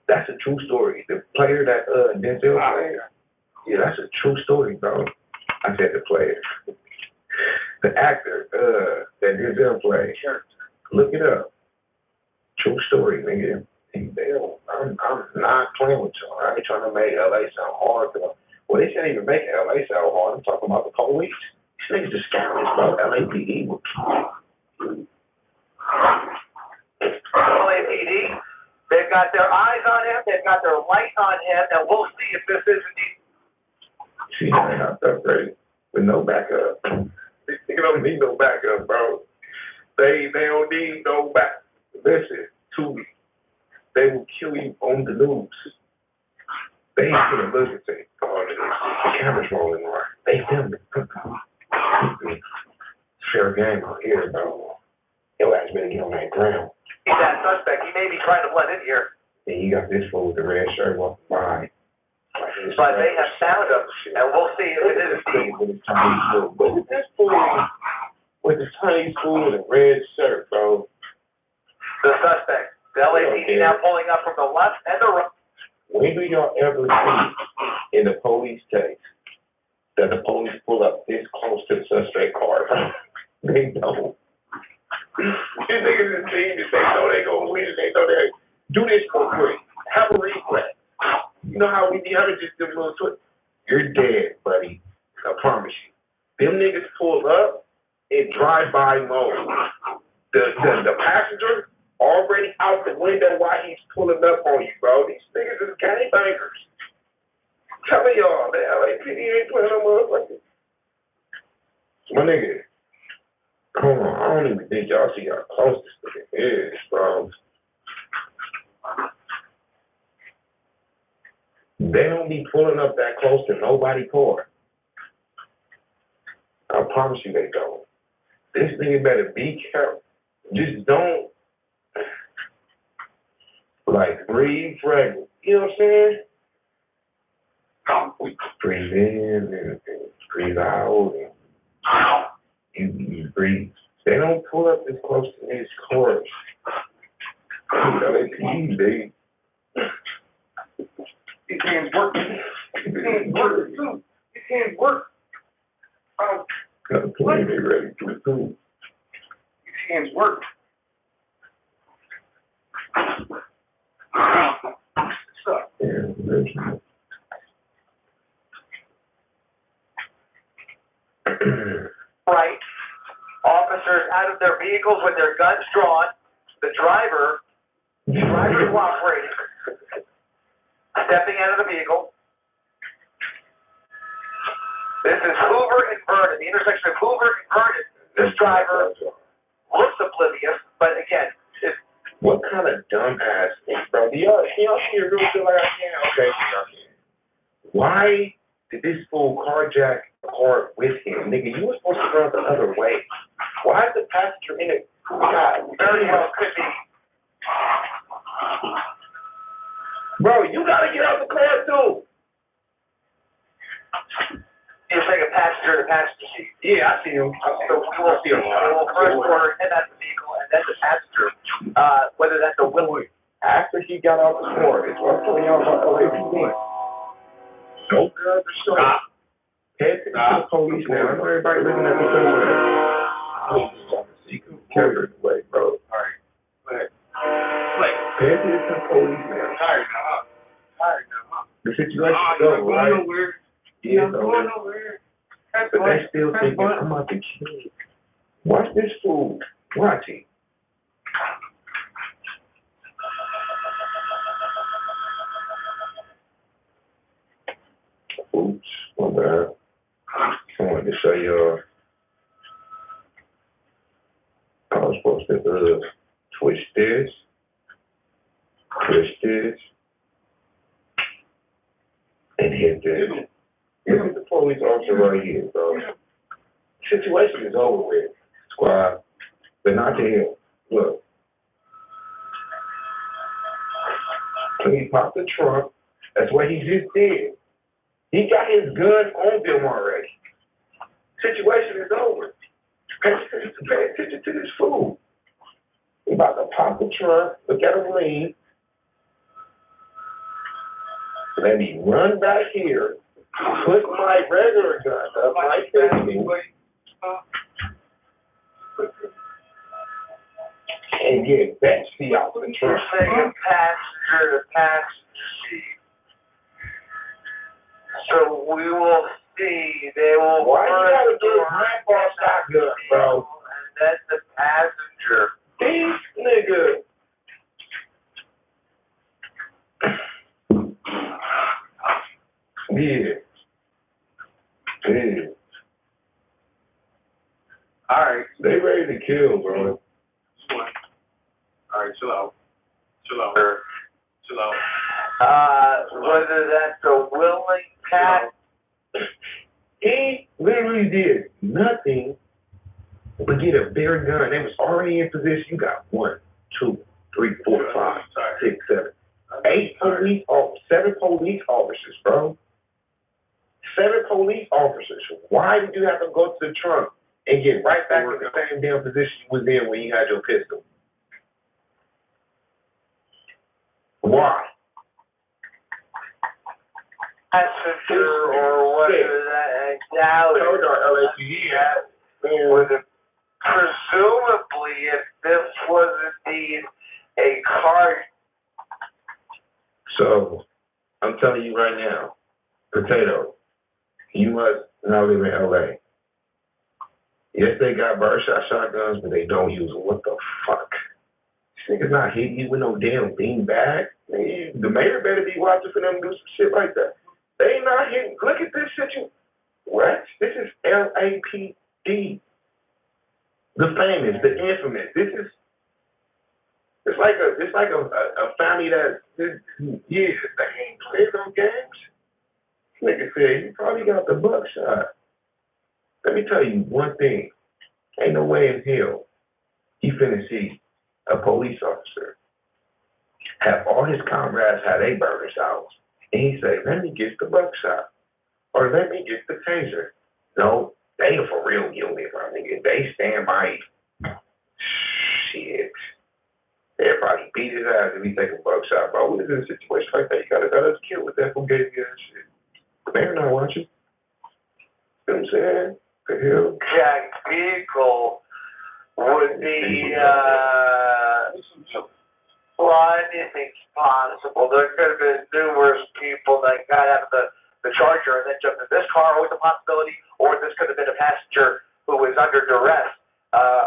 That's a true story. The player that Denzel played, yeah, that's a true story, bro. I said the player. The actor that Denzel played. Sure. Look it up. True story, nigga. I'm not playing with y'all. I ain't trying to make LA sound hard. Well, they can't even make LA sound hard. I'm talking about the police. These niggas are scoundrels, bro. LAPD. LAPD, they've got their eyes on him, they've got their light on him, and we'll see if this is indeed. See, they have to upgrade with no backup. They don't need no backup, bro. They don't need no back. Listen to me. They will kill you on the news. They ain't gonna look and say, oh, the camera's rolling right. They filmed it. Fair game out here, bro. Your ass better get on that ground. He's that suspect. He may be trying to blend in here. And you got this fool with the red shirt walking by. But they have found him, and we'll see if it is indeed. With his Chinese fool. Look at this fool with the Chinese fool with a red shirt, bro. The suspect. The LAPD now pulling up from the left and the right. When do y'all ever see in the police case that the police pull up this close to the suspect car? They don't. These niggas is genius. They know they gonna win. They know they do this for free. Have a replay. You know how we have it just them little twist. You're dead, buddy. I promise you. Them niggas pull up in drive-by mode. The passenger already out the window while he's pulling up on you, bro. These niggas is gangbangers. I'm telling y'all, the LAPD ain't playing no motherfuckers. My nigga, come on, I don't even think y'all see how close this nigga is, bro. They don't be pulling up that close to nobody's car. I promise you they don't. This nigga better be careful. Just don't, like, breathe fragile. You know what I'm saying? Breathe in and breathe out. And you breathe. They don't pull up as close to these cars. LAPD, they. His hands work. His hands work, too. His hands work. Gotta play me ready for the too. His hands work. Right. Officers out of their vehicles with their guns drawn. The driver cooperating. Stepping out of the vehicle. This is Hoover and Vernon, the intersection of Hoover and Vernon. This driver looks oblivious, but again, what kind of dumbass thing, bro? Can y'all see a real shit like I can? Okay, y'all can. Why did this fool carjack a car with him? Nigga, you were supposed to run the other way. Why is the passenger in it? God, very well could be. Bro, you gotta get out the car too. You're saying a passenger in the passenger seat. Yeah, I see him. So we will first order him out the vehicle and then the passenger. Whether that's a will. After he got out the car, it's what I'm telling y'all about LAPD. Don't grab the shot. Pay attention to the police now. I know everybody looking at me somewhere. You can carry it away, bro. All right. Go ahead. Pay attention to the police now. Tired now. The situation is over, right? Yeah, I'm going nowhere. But they still thinking I'm about to kill you. Watch this fool. Watch it. Oops, my bad. I wanted to show y'all. I was supposed to twist this, and hit this. Look at the police officer right here, bro. Situation is over with, squad. But not to him. Look. He popped the trunk. That's what he just did. He got his gun on them already. Situation is over. Pay attention to this fool. He about to pop the trunk. Look at him lean. Let me run back here, put my regular gun up, my pistol, and get Betsy out the You're trunk. saying passenger to passenger seat. So we will see, they will. Why you gotta first do a grandpa shotgun, bro? And then the passenger. These niggas. Yeah. Yeah. Alright. They ready to kill, bro. Alright, chill out. Chill out. Sure. Chill out. Whether that's a willing pass. He literally did nothing but get a bare gun. They was already in position. You got 1, 2, 3, 4, 5, 6, 7, 8 police, 7 police officers, bro. 7 police officers. Why did you have to go to the trunk and get right back in the same damn position you was in when you had your pistol? Why? Passenger or whether that, I doubt it. Told y'all LAPD. Would it, presumably, if this was indeed a car. So, I'm telling you right now, Potato, you must not live in LA. Yes, they got birdshot shotguns, but they don't use them. What the fuck? This nigga's not hitting you with no damn beanbag. The mayor better be watching for them to do some shit like that. They not hitting. Look at this shit. What? This is LAPD. The famous, the infamous. This is. It's like a family that, yeah, they ain't playing no games. Nigga said, you probably got the buckshot. Let me tell you one thing. Ain't no way in hell he finna see a police officer have all his comrades have their burners out, and he say, let me get the buckshot, or let me get the taser. No, they are for real guilty, bro, nigga. They stand by shit. They'll probably beat his ass if he take a buckshot, bro. What is this situation like that? You gotta let us kill with that who gave you that shit. They're not watching. You know what I'm saying? The hell? Jack's vehicle would be, well, anything's possible. There could have been numerous people that got out of the Charger and then jumped in this car, always a possibility, or this could have been a passenger who was under duress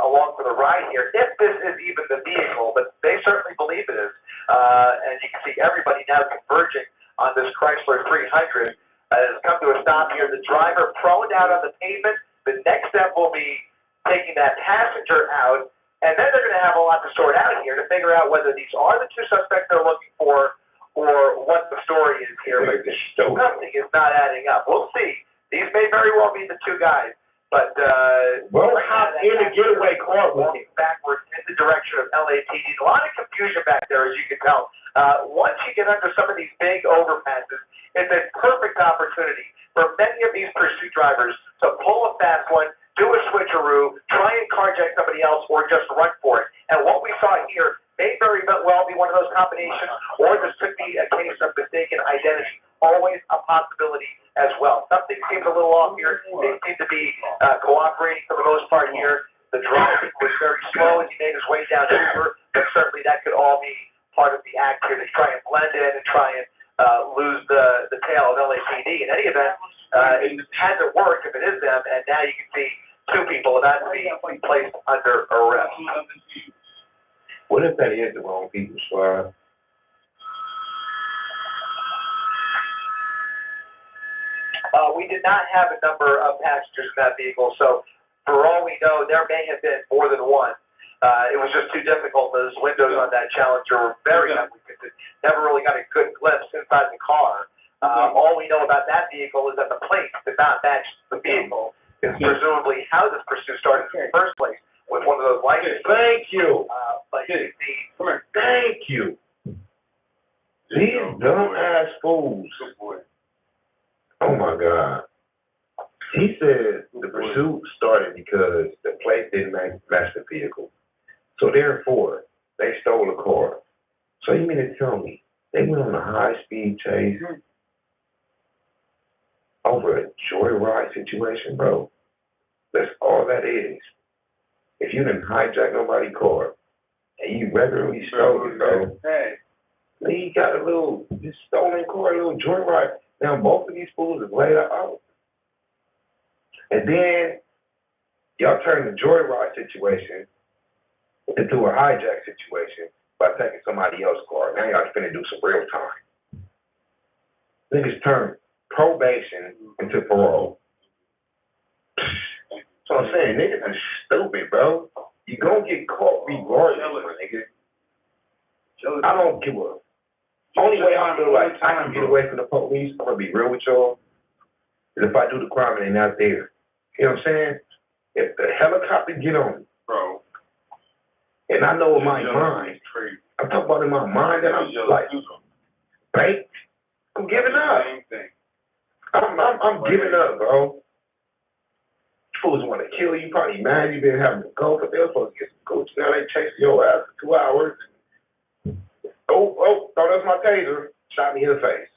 along for the ride here, if this is even the vehicle, but they certainly believe it is. And you can see everybody now converging on this Chrysler 300 has come to a stop here. The driver prone out on the pavement. The next step will be taking that passenger out, and then they're going to have a lot to sort out here to figure out whether these are the 2 suspects they're looking for or what the story is here. Like the story. Something is not adding up. We'll see. These may very well be the 2 guys, but well, hop in the getaway car with walking backwards in the direction of LAPD. A lot of confusion back there, as you can tell. Once you get under some of these big overpasses, it's a perfect opportunity for many of these pursuit drivers to pull a fast one, do a switcheroo, try and carjack somebody else, or just run for it. And what we saw here may very well be one of those combinations, or this could be a case of mistaken identity. Always a possibility as well. Something seems a little off here. They seem to be cooperating for the most part here. The driver was very slow as he made his way down Hoover, but certainly that could all be part of the act here to try and blend in and try and lose the tail of LAPD. In any event, it hasn't worked if it is them, and now you can see 2 people about to be placed under arrest. What if that is the wrong people, Suave? We did not have a number of passengers in that vehicle, so for all we know, there may have been more than one. It was just too difficult. Those windows on that Challenger were very heavy because it never really got a good glimpse inside the car. All we know about that vehicle is that the plate did not match the vehicle. It's presumably how this pursuit started in the first place, with one of those lights. Thank you. But you can see, Thank you. These dumbass fools. Oh my God. He said the pursuit started because the plate didn't match the vehicle. So therefore, they stole a car. So you mean to tell me they went on a high-speed chase over a joyride situation, bro. That's all that is. If you didn't hijack nobody's car and you regularly stole it, bro, Hey. then you got a little just stolen car, a little joyride. Now both of these fools is laid out. And then y'all turn the joyride situation into a hijack situation by taking somebody else's car. Now y'all finna do some real time. Niggas turn probation into parole. So I'm saying, niggas are stupid, bro. You gonna get caught regardless, my nigga. I don't give a. Only way I feel like I can get away from the police, I'm gonna be real with y'all, is if I do the crime and they're not there. You know what I'm saying? If the helicopter get on me, Bro. and I know in my mind, I'm talking about in my mind, and I'm like, right? I'm giving up. Same thing. I'm giving up, bro. Fools want to kill you, probably mad you been having to go, but they're supposed to get some coach. Now they chasing your ass for 2 hours. Oh, thought that was my taser. Shot me in the face.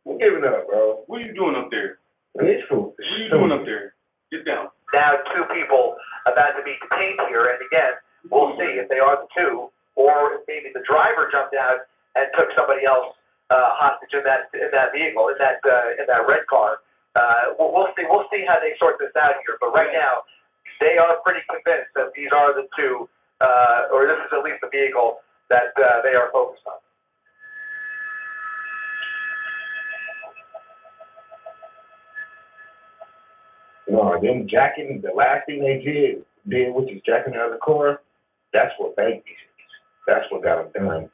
I'm giving up, bro. What are you doing up there? And this fool. What are you doing up there? Get down. Now, 2 people about to be detained here, and again, we'll see if they are the 2, or if maybe the driver jumped out and took somebody else hostage in that vehicle, in that red car. We'll see how they sort this out here. But right now, they are pretty convinced that these are the 2, or this is at least the vehicle that they are focused on. No, them jacking, the last thing they did, which is jacking out of the car, that's what banked these. That's what got them done.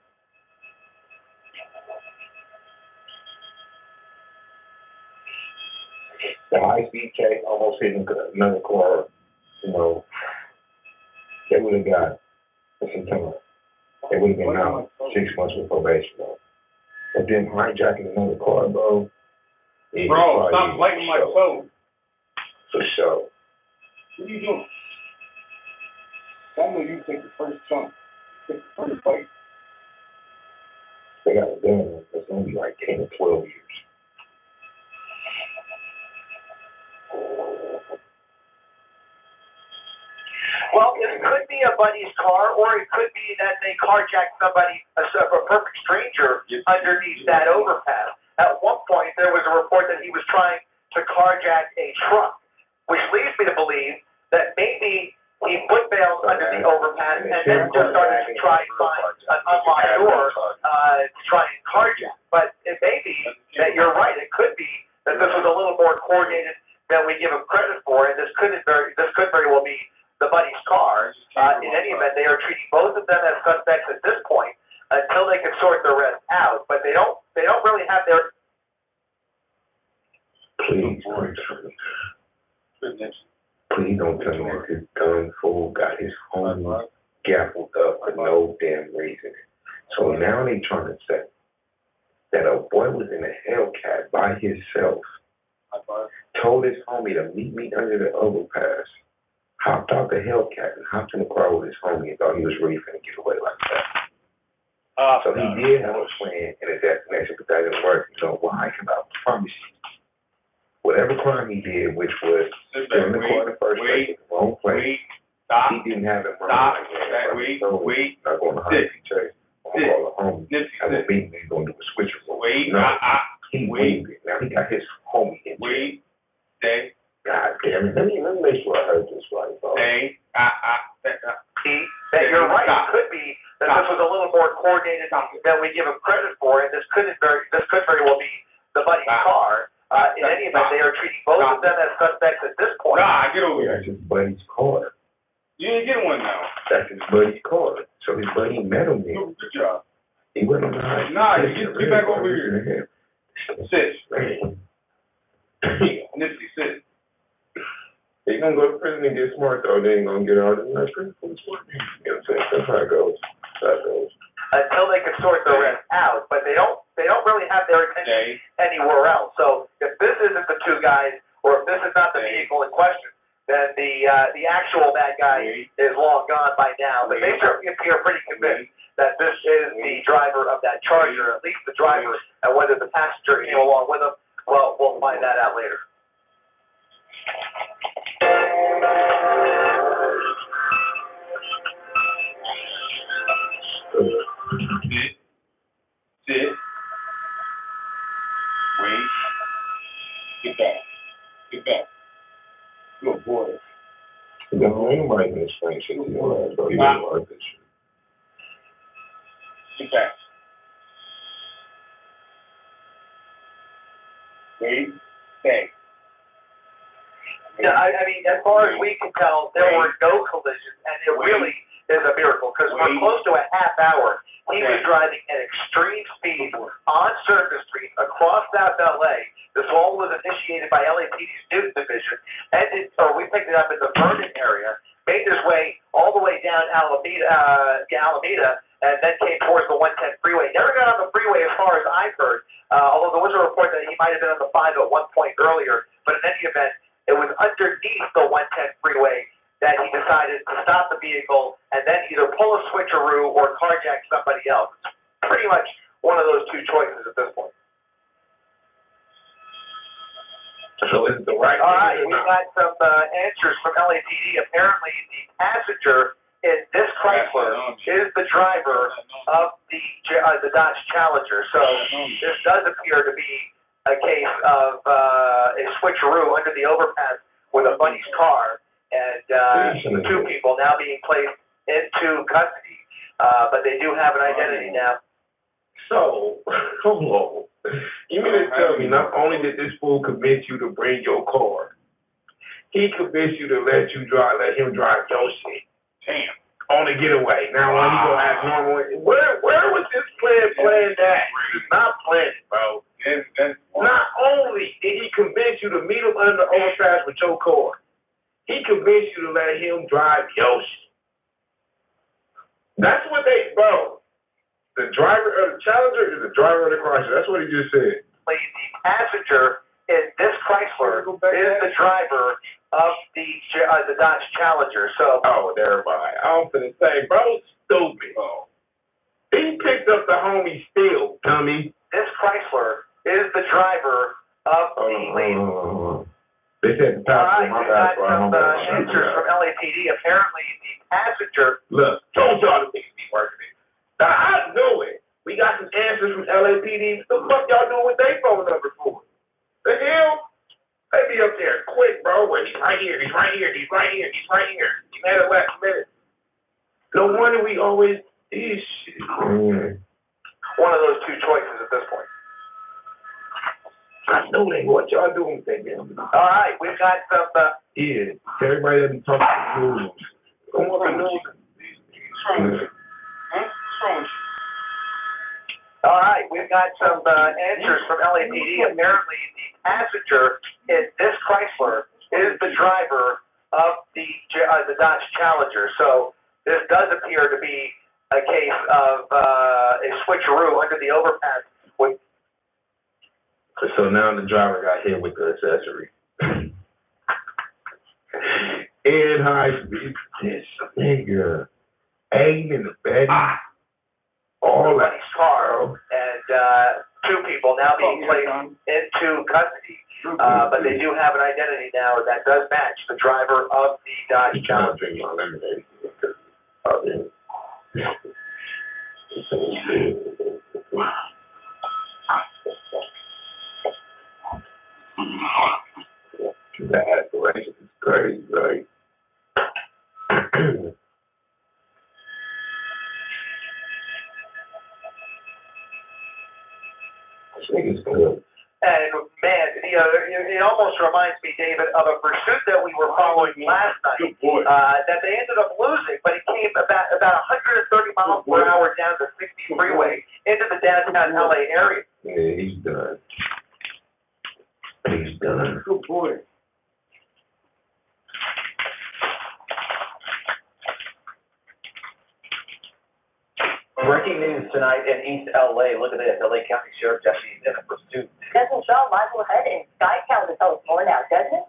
The high-speed chase almost hit another car, you know, they would have got some time. They would have been out 6 months with probation, bro. But then hijacking another car, bro. Bro, stop lighting my phone. For sure. What are you doing? I know you take the first jump. Take the first bite. They got a gun. It's going to be like 10 or 12 years. Well, it could be a buddy's car, or it could be that they carjacked somebody, a perfect stranger, underneath that overpass. At one point, there was a report that he was trying to carjack a truck, which leads me to believe that maybe he put bails under the overpass and then just started to try and find an unlocked door to try and carjack. But it may be that you're right. It could be that this was a little more coordinated than we give him credit for, and this could very well be the buddy's car. In any event, they are treating both of them as suspects at this point until they can sort the rest out. But they don't really have their. Please don't tell me that this dumb fool got his homie gaffled up for no damn reason. So now they trying to say that a boy was in a Hellcat by himself, told his homie to meet me under the overpass, hopped out the Hellcat and hopped in the car with his homie and thought he was really finna get away like that. So he did have a plan and a destination, but that didn't work. You know why? Because I promise you, whatever crime he did, which was in the car in the first place, in the wrong place, he didn't have it right. Not going to hide chase. I'm going to call a homie. I'm going to beat him. He's going to do a switch. He waited. Now he got his homie in jail. God damn it. Let me make sure I heard this right, bro. That you're right. It could be that this was a little more coordinated than we give him credit for, and this could very well be the buddy's car. In any event, they are treating both of them as suspects at this point. Get over here. That's his buddy's car. You didn't get one now. That's his buddy's car. So his buddy met him there. Good job. He went on the high. Get back over here. Sit. Nipsey, sit. They gonna go to prison and get smart though. They ain't gonna get out of the prison for the smart. You know what I'm saying? That's how it goes. Until they can sort the rest out, but they don't really have their attention anywhere else. So if this isn't the 2 guys, or if this is not the vehicle in question, then the actual bad guy is long gone by now. But they certainly appear pretty convinced that this is the driver of that Charger, at least the driver, and whether the passenger came along with him Well, we'll find that out later. Sit. Sit. Wait. Get back. Get back. Good boy. No, anybody can explain shit to your ass, bro. You Nah. don't like this shit. Get back. Wait. Stay. Yeah, I mean, as far as we can tell, there were no collisions, and it really is a miracle, because for close to a half hour, he was driving at extreme speed on Circus Street across South LA. This all was initiated by LAPD's Newton Division, we picked it up in the Vernon area, made his way all the way down Alameda, and then came towards the 110 freeway. Never got on the freeway as far as I've heard, although there was a report that he might have been on the 5 at one point earlier, but in any event, it was underneath the 110 freeway that he decided to stop the vehicle and then either pull a switcheroo or carjack somebody else. Pretty much one of those two choices at this point. So is it the right? All right, we got some answers from LAPD. Apparently, the passenger in this Chrysler is the driver of the Dodge Challenger. So this does appear to be a case of a switcheroo under the overpass with a buddy's car, and two people now being placed into custody. But they do have an identity now. So, hold on. You mean to tell me not only did this fool convince you to bring your car, he convinced you to let him drive your shit Damn. on the getaway. Now when you go act normal, where was this plan planned at? It's not planned, bro. Not only did he convince you to meet him under the overpass with your car, he convinced you to let him drive your shit. That's what bro. The driver of the Challenger is the driver of the Chrysler. That's what he just said. The passenger in this Chrysler is the driver of the Dodge Challenger. So, Oh, never mind. I'm finna say, bro, stupid. He picked up the homie still, dummy. this Chrysler is the driver of the lady. They said the All right, passenger, my we bad, got bro. some answers from LAPD. Apparently, the passenger. Look, told y'all to be working it. Now, I knew it. We got some answers from LAPD. What the fuck y'all doing with their phone number for? The hell? They be up there quick, bro. Wait, he's right here, he's right here, he's right here, he's right here. He made it last minute. No wonder we always do shit. One of those two choices at this point. I know they what y'all doing with that damn. All right, we've got some. Yeah, everybody doesn't talk to the rules. Come on, All right, we've got some answers from LAPD. Apparently, the passenger in this Chrysler is the driver of the Dodge Challenger. So this does appear to be a case of a switcheroo under the overpass. So now the driver got hit with the accessory. In high speed, this nigga, aim in the bed, all that car, and two people now being placed into custody. But they do have an identity now that does match the driver of the Dodge Challenger. Drink my lemonade. The aspiration is crazy, right? This nigga's good. And man, it almost reminds me, David, of a pursuit that we were following last night. That they ended up losing, but it came about 130 miles per hour down the 60 freeway into the downtown LA area. Yeah, he's done. He's done. Good boy. Breaking news tonight in East LA. Look at this. LA County Sheriff Deputy in a pursuit. Doesn't Shawn Michael ahead in Skytown to tell us more now, doesn't it?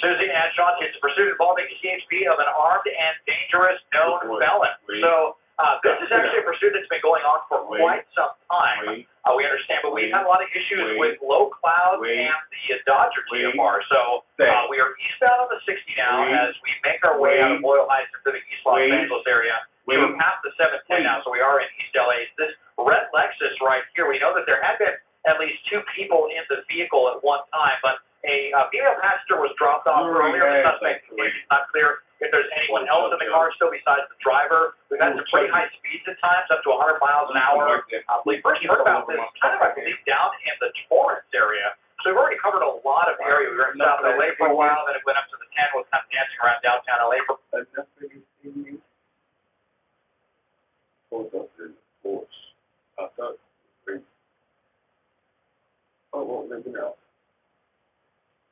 Susie Ashon gets a pursuit involving CHP of an armed and dangerous known felon. So This is actually a pursuit that's been going on for quite some time. We understand, but we've had a lot of issues with low cloud and the Dodger TFR. So, we are eastbound on the 60 now as we make our way out of Loyal Heights into the East Los Angeles area. We're past the 710 now, so we are in East LA. This red Lexus right here, we know that there had been at least 2 people in the vehicle at one time, but a female passenger was dropped off earlier. The suspect is not clear if there's anyone else in the car still besides the driver. We've had some pretty high speeds at times, up to 100 miles an hour. We first heard about this kind of, I believe, down in the Torrance area. So we've already covered a lot of area. We were in South LA for a while, then it went up to the 10, was kind of dancing around downtown LA for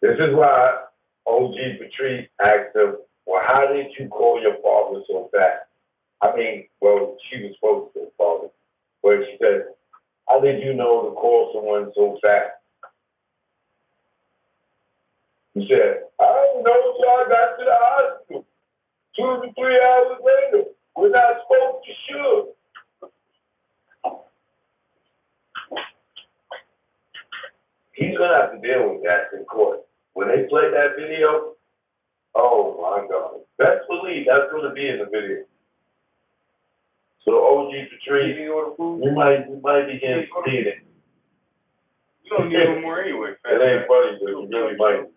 This is why OG Patrice asked him, well, how did you call your father so fast? I mean, well, she was supposed to call him, but she said, how did you know to call someone so fast? He said, I didn't know until I got to the hospital. 2 to 3 hours later, when I spoke to Suge. He's gonna have to deal with that in court. When they play that video, oh my God. Best believe that's gonna be in the video. So OG Patrice, you might be getting seated. You don't need no more anyway. It ain't funny, but you really might.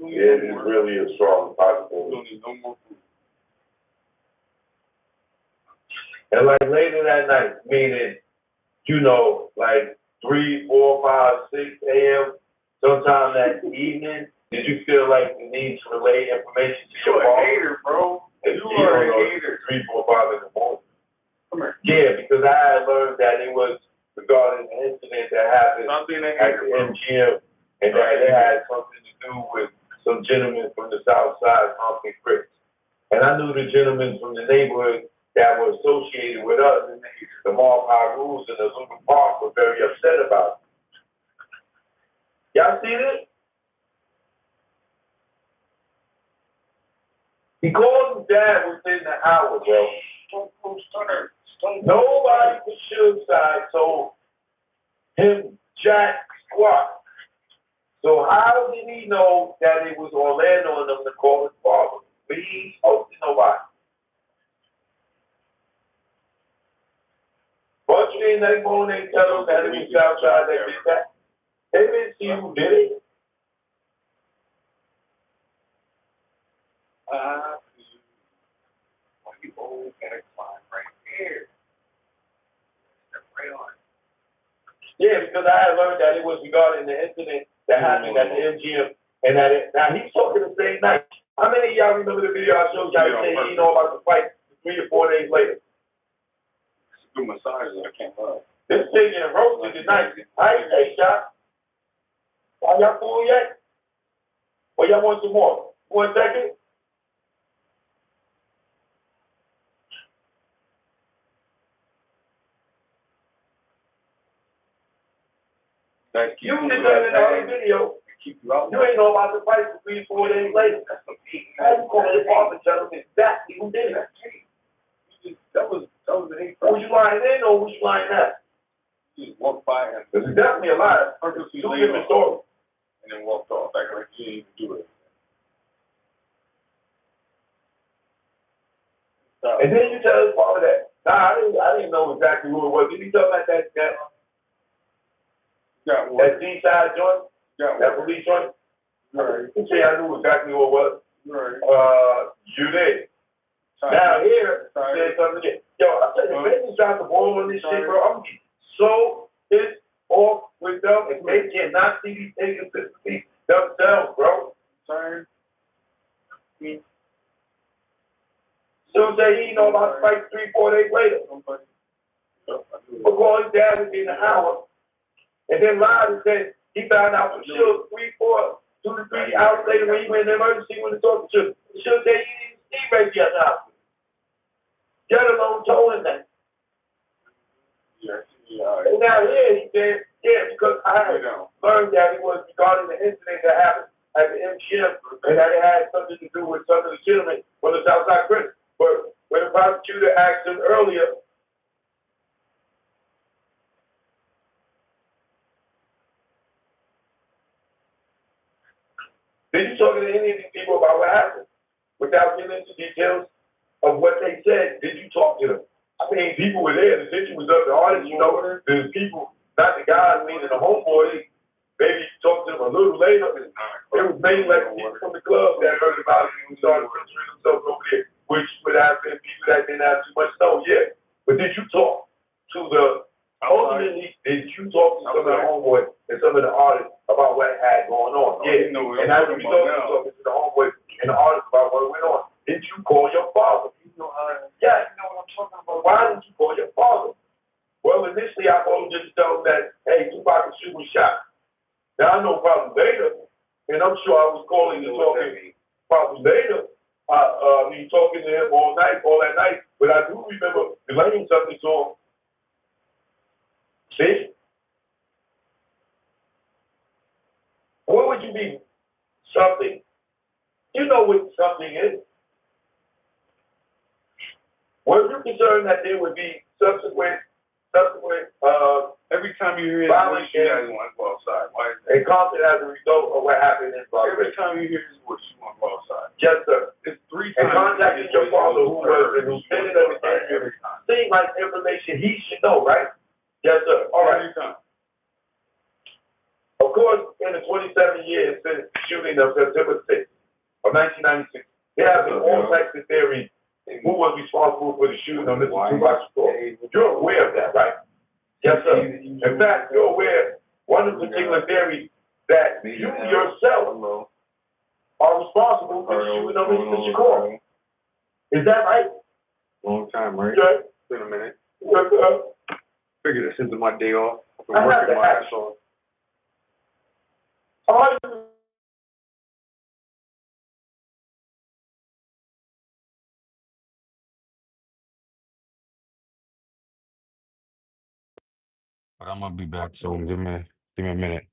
It is really a strong You possibility. don't need no more food. And like later that night, meaning, like 3, 4, 5, 6 a.m., sometime that evening, did you feel like the need to relay information to your You're a boss? hater, bro. You are a hater. 3, 4, 5 in the morning. Come here. Yeah, because I had learned that it was regarding an incident that happened Stop being a at hater, the bro. MGM, and that it had something to do with some gentlemen from the South Side, Humphrey Cricks. And I knew the gentlemen from the neighborhood that were associated with us, the Mark Rules and the Lumen Park, were very upset about it. Y'all see this? He called his dad within the hour, bro. Nobody from Suge's side told him jack squat. So how did he know that it was Orlando and them to call his father? But he ain't spoke to nobody. But you ain't that phone, they tell them that it was Southside that did that. They didn't see who did it. People gotta climb right here. Step right on. Yeah, because I had learned that it was regarding the incident that happened at the MGM, and that now he's talking the same night. How many of y'all remember the video I showed y'all? He said he didn't know about the fight 3 or 4 days later. Do massages, I can't lie. This thing getting roasted tonight. I ain't say y'all. Are y'all full yet? Or y'all want some more? 1 second? You didn't know in the other video. Keep you out. You ain't know about the fight 3 or 4 days later. How you call your father and tell him exactly who did it? That was the hate. Was you lying in or was you lying out? Just walked by him. This is definitely a lie. Purposely Two laid different off, stories. and then walked off. Like you didn't even do it. And then you tell his father that, nah, I didn't know exactly who it was. Did you tell him that Got one. D-side joint, Got that one. police joint? Right. You say I knew exactly who it was. Right. You did. Now here, said something again. Yo, I tell you, business trying to boil on this shit, bro. I'm getting so pissed off with them, and they cannot see these inconsistencies themselves, bro. Sorry. Soon say he know about the fight 3, 4 days later. But call his dad within an hour, and then lied and said he found out from Suge 2 to 3 hours later when he went in the emergency when he talked to Suge. Suge said he didn't see Reggie at the hospital. Let alone told him that. And now here he said, yeah, because I had learned that it was regarding the incident that happened at the MGM, and that it had something to do with some of the gentlemen from the Southside Critics. But when the prosecutor asked him earlier, did you talk to any of these people about what happened? Without getting into details of what they said, did you talk to them? I mean, people were there, the picture was up, the artist, you know, the people, not the guys, meaning the homeboys, maybe you talked to them a little later. It was mainly like people from the club that heard about it and started filtering themselves over there, which would have been people that didn't have too much know yet. But did you talk to ultimately, did you talk to some of the homeboys and some of the artists about what had going on? Yeah, and as a result, you talking to the homeboys and the artists about what went on. Did you call your father? Yes. You know what I'm talking about? Why didn't you call your father? Well, initially I called him just to tell him that, hey, Tupac and Shoot was shot. Now I know probably later, and I'm sure I was calling and talking probably later, me talking to him all that night, but I do remember relaying something to him. See? What would you be? Something. You know what something is. Were you concerned that there would be subsequent, Every time you hear his violence voice, you guys want to go outside. Why is that? and conflict as a result of what happened in Every Buffalo? time you hear his voice, you want to go outside. Yes, sir. It's 3 And times. contacting your father, who was the lieutenant of the Every gang, time. seems like information he should know, right? Yes, sir. All right. Every time. Of course, in the 27 years since the shooting of September 6th of 1996, there have been all types of theories who was responsible for the shooting of Mr. Tupac Shakur. You're aware of that, right? Yes, sir. In fact, you're aware, one of the particular theories that you yourself are responsible for the shooting of Mr. Shakur. Is that right? Long time, right? Yes. It's been a minute. Yes, sir. Figured this into my day off. I've been I have working to my ask ass off. Are you But I'm gonna be back soon. Give me a minute.